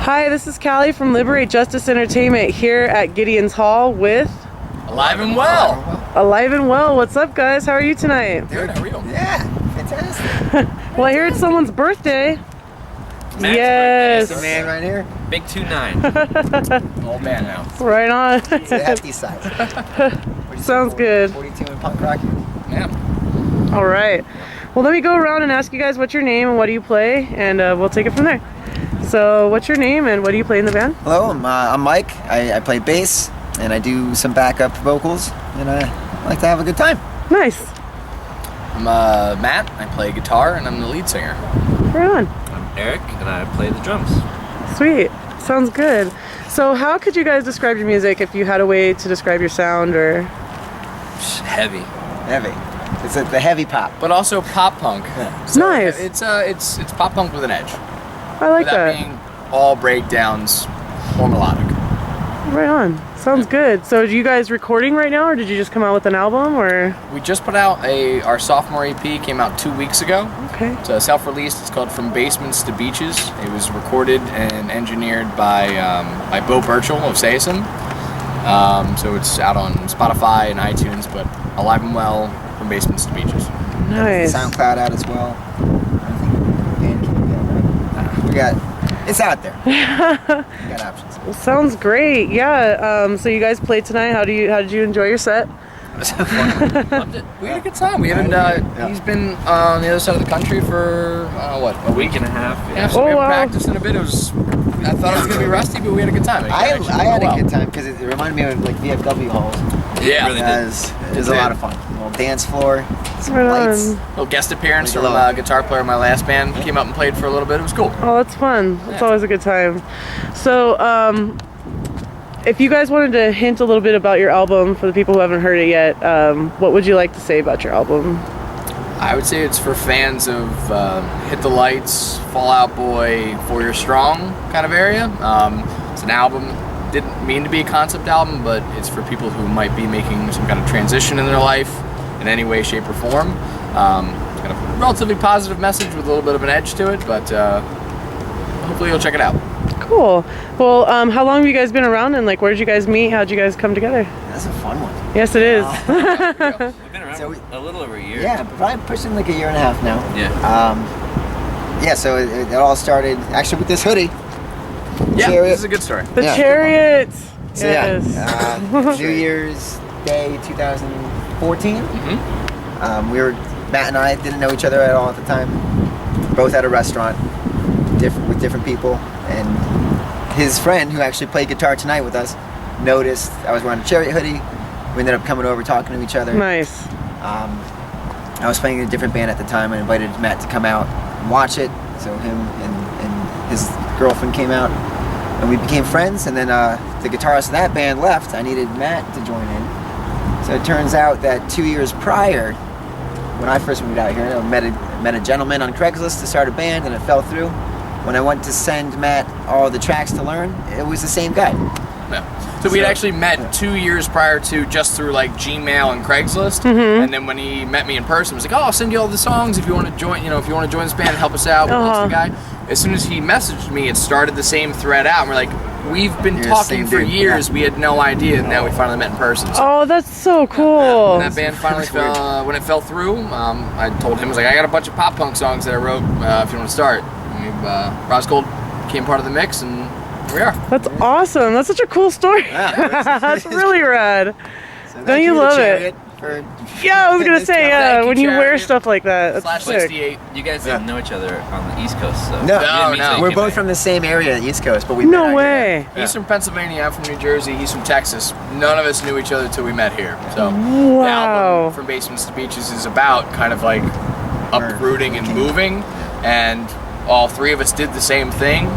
Hi, this is Callie from Liberate Justice Entertainment here at Gideons Hall with Alive and Well. Alive and Well. What's up, guys? How are you tonight? Dude, how are you? Yeah, fantastic. Well, I hear it's someone's birthday. Matt's Yes. The man right here. Big 2'9". Old man now. Right on. It's a hefty size. Sounds good. 42 in punk rock. Yeah. All right. Well, let me go around and ask you guys what's your name and what do you play, and we'll take it from there. So, what's your name and what do you play in the band? Hello, I'm Mike. I play bass and I do some backup vocals, and I like to have a good time. Nice. I'm Matt. I play guitar and I'm the lead singer. Right on. I'm Eric, and I play the drums. Sweet. Sounds good. So, how could you guys describe your music if you had a way to describe your sound or? Heavy, Heavy. It's the heavy pop. but also pop punk. So Nice. It's pop punk with an edge, I like without that. being all breakdowns or melodic. Right on. Sounds good. So, are you guys recording right now, or did you just come out with an album, or? We just put out our sophomore EP. Came out 2 weeks ago. Okay. It's self-released. It's called From Basements to Beaches. It was recorded and engineered by Beau Burchell of Saosin. So it's out on Spotify and iTunes, but Alive and Well, From Basements to Beaches. Nice. SoundCloud out as well. We got, it's out there. We got options. Well, sounds great. Yeah. So you guys played tonight. How did you enjoy your set? Loved it. We had a good time. We haven't. He's been on the other side of the country for a week and a half. Yeah, so Oh, we haven't wow. practiced in a bit. I thought it was gonna be rusty, but we had a good time. I had a good time because it reminded me of like VFW halls. Yeah, really It was a lot of fun. A little dance floor, some Right lights. on. little guest appearance Like from a a guitar player in my last band. Came up and played for a little bit. It was cool. Oh, that's fun. That's Yeah. always a good time. So, if you guys wanted to hint a little bit about your album for the people who haven't heard it yet, what would you like to say about your album? I would say it's for fans of Hit the Lights, Fall Out Boy, For You're Strong kind of area. It's an album. Didn't mean to be a concept album, but it's for people who might be making some kind of transition in their life in any way, shape, or form. It's got a relatively positive message with a little bit of an edge to it, but hopefully you'll check it out. Cool. Well, how long have you guys been around, and like, where did you guys meet? How'd you guys come together? That's a fun one. Yes, it is. We've been around So a little over a year. Yeah, probably pushing like a year and a half now. Yeah. Yeah, so it all started actually with this hoodie. Yeah, Chariot. this is a good story. The Yeah. Chariot. So Yes. yeah, New Year's Day 2014. We were, Matt and I didn't know each other at all at the time. Both at a restaurant, with different people, and his friend who actually played guitar tonight with us noticed I was wearing a Chariot hoodie. We ended up coming over, talking to each other. Nice. I was playing in a different band at the time and invited Matt to come out and watch it. So him and his girlfriend came out and we became friends. And then the guitarist of that band left. I needed Matt to join in. So it turns out that 2 years prior, when I first moved out here, I met a gentleman on Craigslist to start a band, and it fell through. When I went to send Matt all the tracks to learn, it was the same guy. Yeah. So we had actually met 2 years prior to just through like Gmail and Craigslist, and then when he met me in person, he was like, "Oh, I'll send you all the songs if you want to join. If you want to join this band and help us out." What's the guy? As soon as he messaged me, it started the same thread out, and we're like, "We've been You're the talking same for dude, years. yeah. We had no idea, and now we finally met in person." So Oh, that's so cool. when that band finally fell, when it fell through, I told him, I was like, "I got a bunch of pop punk songs that I wrote. If you want to start." And Roscoe became part of the mix, and here we are. That's awesome. That's such a cool story. Yeah. That's really rad. So Don't thank you to love Chariot for Yeah, I was gonna say, yeah, Thank you, when you wear Chariot. stuff like that, that's sick. /68. You guys didn't know each other on the East Coast, so No, you didn't meet no. till you We're came both back. from the same area, the East Coast, but we met out No here. way. He's from Pennsylvania, I'm from New Jersey, he's from Texas. None of us knew each other until we met here. So the Wow. album From Basements to Beaches is about kind of like uprooting and moving, and all three of us did the same thing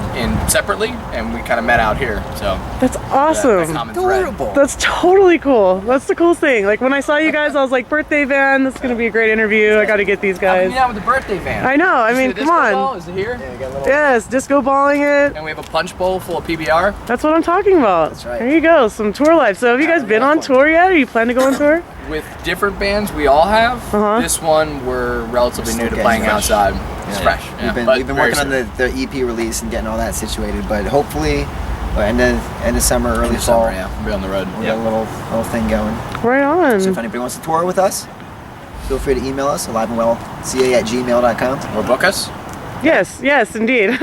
separately, and we kind of met out here. So That's that awesome. common thread. Adorable. That's totally cool. That's the coolest thing. Like when I saw you guys, I was like, birthday band, this is gonna be a great interview. I gotta get these I'm guys. out with the birthday van. I know, I mean, come on. Is it here? Yeah, we got a little, Yes, disco balling it. And we have a punch bowl full of PBR. That's what I'm talking about. That's right. There you go, some tour life. So have you guys been on tour yet? Or you plan to go on tour? With different bands we all have. Uh-huh. This one we're relatively We're new still to playing getting outside. It's fresh. Yeah. We've been working on the EP release and getting all that situated, but hopefully end of summer, early fall, we'll be on the road. we'll get a little thing going. Right on. So if anybody wants to tour with us, feel free to email us, aliveandwellca@gmail.com. Or book us. Yes, indeed.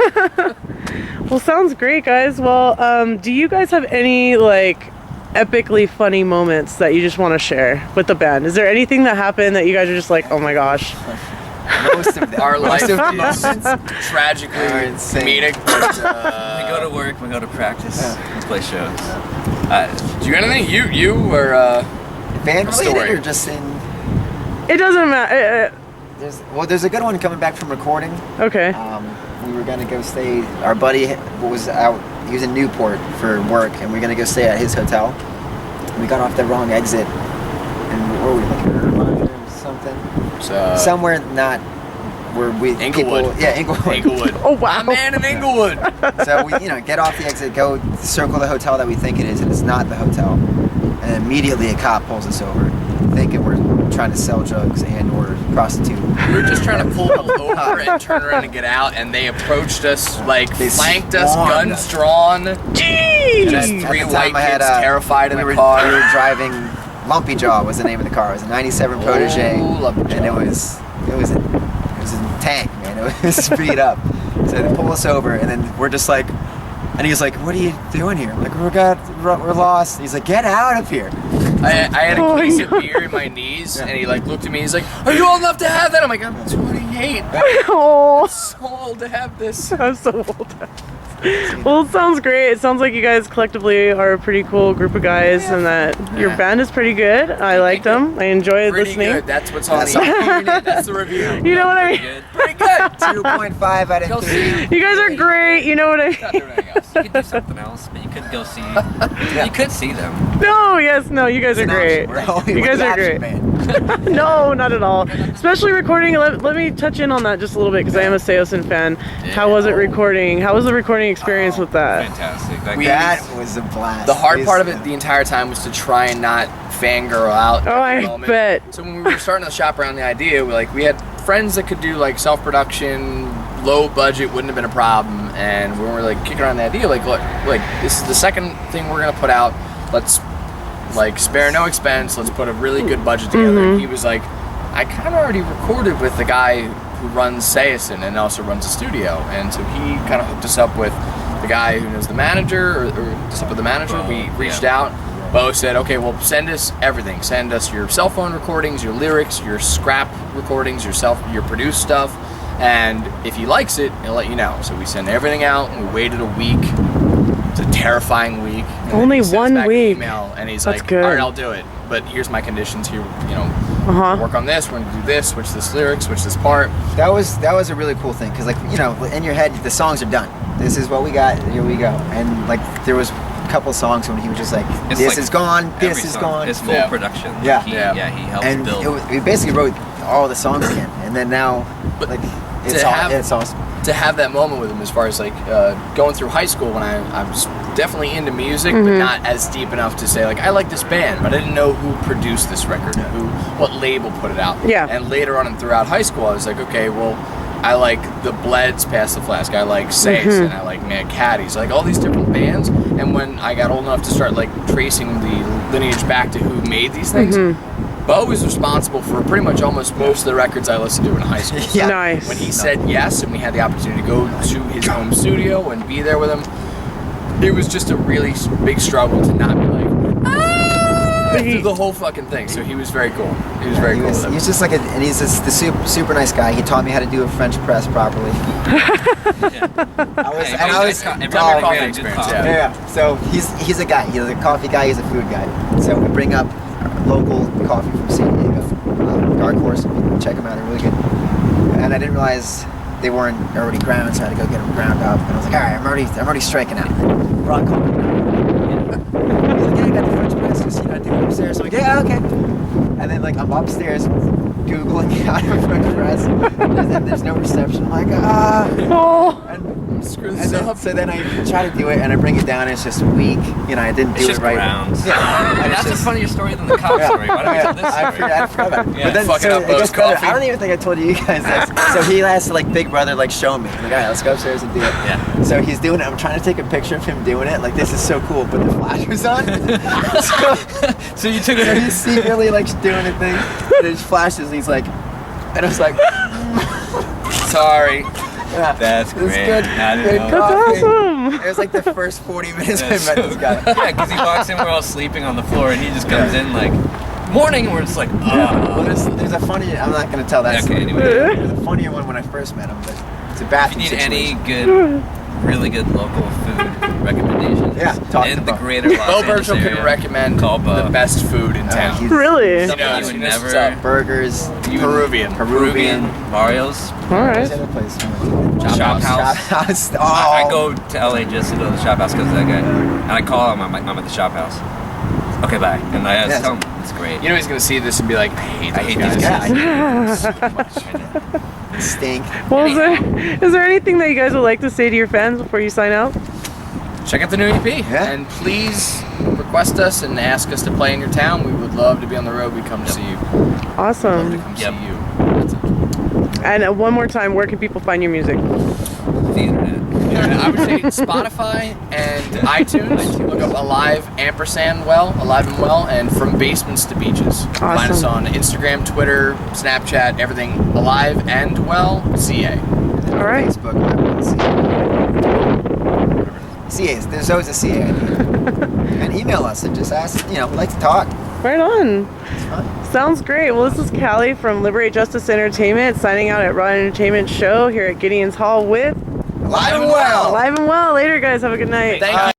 Well, sounds great, guys. Well, do you guys have any like epically funny moments that you just want to share with the band? Is there anything that happened that you guys are just like, oh my gosh? Most of Our life most of them is tragically insane. comedic. But, We go to work, we go to practice, we play shows. do you got anything? You were band story. related or just in? It doesn't matter. There's a good one coming back from recording. Okay. We were gonna go stay. Our buddy was out. He was in Newport for work, and we were gonna go stay at his hotel. We got off the wrong exit, and where were we, like Irvine or something? Somewhere not where we Inglewood. People, yeah, Inglewood. Inglewood. Oh, wow. My man in Inglewood. So we, get off the exit, go circle the hotel that we think it is, and it's not the hotel. And immediately a cop pulls us over, thinking we're trying to sell drugs and or prostitute. We were just trying to pull over and turn around and get out, and they approached us, like They flanked us, swarmed guns us. drawn. Jeez. Just At three the white time I had, kids terrified in we the were, car. We were driving. Lumpy Jaw was the name of the car. It was a '97 Protege, Lumpy Jaw. and it was a tank, man. It was beat up. So they pull us over, and then we're just like, and he's like, "What are you doing here?" Like, we're lost. He's like, "Get out of here!" I had Oh a my case of God. beer in my knees, and he like looked at me. He's like, "Are you old enough to have that?" I'm like, "I'm 28. Oh, So old to have this." I'm so old. Well, it sounds great. It sounds like you guys collectively are a pretty cool group of guys, and that your Yeah. band is pretty good. I liked them. I enjoyed Pretty listening. good. That's what's on That's the all. internet. That's the review. You know what I mean? Good. Pretty good. 2.5 out Go of see. 3. You guys are great. You know what I Not doing anything else. You could do something else, but you could go see. You could see them. No, yes, no. You guys are great. You guys are great. No, not at all. Especially recording. Let me touch in on that just a little bit because I am a Saosin fan. How was it recording? How was the recording experience with that? Fantastic. That That was a blast. The hard part of it the entire time was to try and not fangirl out. Oh, every I moment. bet. So when we were starting to shop around the idea, we had friends that could do like self-production, low budget, wouldn't have been a problem. And when we were like kicking around the idea, look, this is the second thing we're gonna put out. Let's like spare no expense. Let's put a really good budget together. He was like, I kind of already recorded with the guy who runs Saosin and also runs a studio, and so he kind of hooked us up with the guy who knows the manager, or hooked us up with the manager. We reached out. Beau said, okay, well, send us everything. Send us your cell phone recordings, your lyrics, your scrap recordings, your produced stuff, and if he likes it, he'll let you know. So we sent everything out, and we waited a week. It's a terrifying week. And then Only he sends one back an week. email, and he's That's like, good. all right, I'll do it, but here's my conditions here. Work on this. We're gonna do this. Switch this lyric. Switch this part. That was a really cool thing because in your head the songs are done. This is what we got. Here we go. And like there was a couple songs when he was just like, It's this like is gone. every This is song. gone. It's full Yeah. production. Yeah. He helped And build. we basically wrote all the songs again. And then now, But like, to have- it's awesome. To have that moment with him, as far as like going through high school, when I was definitely into music, but not as deep enough to say like I like this band, but I didn't know who produced this record, what label put it out. Yeah. And later on and throughout high school, I was like, okay, well, I like the Bleds, Pass the Flask. I like Saosin. I like Mad Caddies. Like all these different bands. And when I got old enough to start like tracing the lineage back to who made these things, Beau was responsible for pretty much almost most of the records I listened to in high school. Yeah. Nice. When he said yes and we had the opportunity to go to his home studio and be there with him, it was just a really big struggle to not be like, through the whole fucking thing. So he was very cool. He was very cool with it. He's just like and he's just the super nice guy. He taught me how to do a French press properly. I was coffee experience, yeah. So he's a guy. He's a coffee guy. He's a food guy. So we bring up local coffee from San Diego, Dark Horse. Check them out. They're really good. And I didn't realize they weren't already ground, so I had to go get them ground up. And I was like, all right, I'm already striking out. Brought coffee. He's like, yeah, I got the French press. Just you know, do it upstairs. I'm like, yeah, okay. And then like I'm upstairs googling how to French press, and there's no reception. I'm like, Oh. And screw And this then, up. so then I try to do it, and I bring it down, and it's just weak. You know, I didn't do It's it just right. grounds. Yeah, and it's That's a just- funnier story than the cop Yeah. story. Why don't we tell this I story? forgot about it. Yeah. But then Fucking so up it Beau's gets better. coffee. I don't even think I told you guys this. So he has to like Big Brother like show me. Like, all right, let's go upstairs and do it. Yeah. So he's doing it. I'm trying to take a picture of him doing it. Like, this is so cool, but the flash was on. So you took So it. he's secretly like doing a thing, and it just flashes. And he's like, and I was like, Sorry. yeah, That's it was great. good. I didn't Good know. That's coffee. awesome. It was like the first 40 minutes That's I met so this guy. Yeah, because he walks in, we're all sleeping on the floor, and he just comes in like, morning, and we're just like, Well, oh. there's a funny. I'm not gonna tell that Okay, story. anyway. There's a funnier one when I first met him, but it's a If bathroom you need situation. any good, really good local food recommendations Yeah, talk in to the Beau. greater Los Beau Angeles Burchell area, can recommend call Beau. the best food in town. he's- Really? Something Yeah, you would so never. this is, Burgers. Peruvian. Peruvian Mario's. All Where's right. the other place? Shop House. Shop House. Oh. I go to LA just to go to the shop house because of that guy. And I call him, I'm at the shop house. Okay, bye. And I Yes. tell him, it's great. You know he's gonna see this and be like, I hate those these guys. guys. Yeah, I stink. Well, is there anything that you guys would like to say to your fans before you sign out? Check out the new EP Yeah. and please request us and ask us to play in your town. We would love to be on the road. We come to see you. Love to Awesome. come Yep. see you. That's it. And one more time, where can people find your music? The internet. I would say Spotify and iTunes. Look up Alive Alive and Well, and From Basements to Beaches. Find us on Instagram, Twitter, Snapchat, everything Alive and Well, CA. All right. Facebook. CAs. There's always a CA. And email us and just ask. You know, we like to talk. Right on. It's fun. Sounds great. Well, this is Callie from Liberate Justice Entertainment signing out at Raw Entertainment Show here at Gideons Hall with Alive and well. Alive and Well. Later, guys. Have a good night. Thank you.